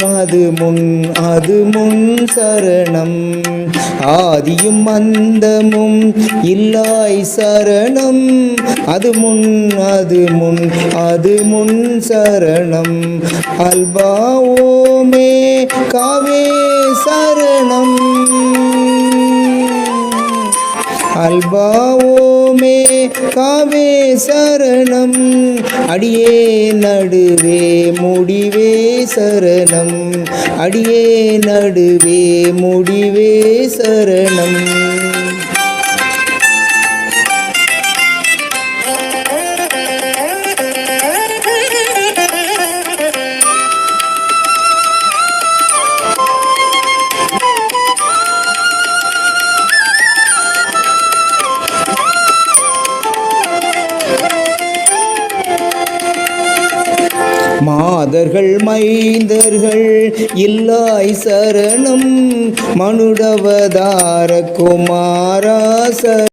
அது முன் சரணம். ஆதியும் அந்தமும் இல்லாய் சரணம். அது முன் சரணம். அல்பா ஓமே காவே சரணம். அல்பா ஓமே காவே சரணம். அடியே நடுவே முடிவே சரணம். அடியே நடுவே முடிவே சரணம். மாதர்கள் மைந்தர்கள் இல்லாய் சரணம். மனுடவதார குமாரா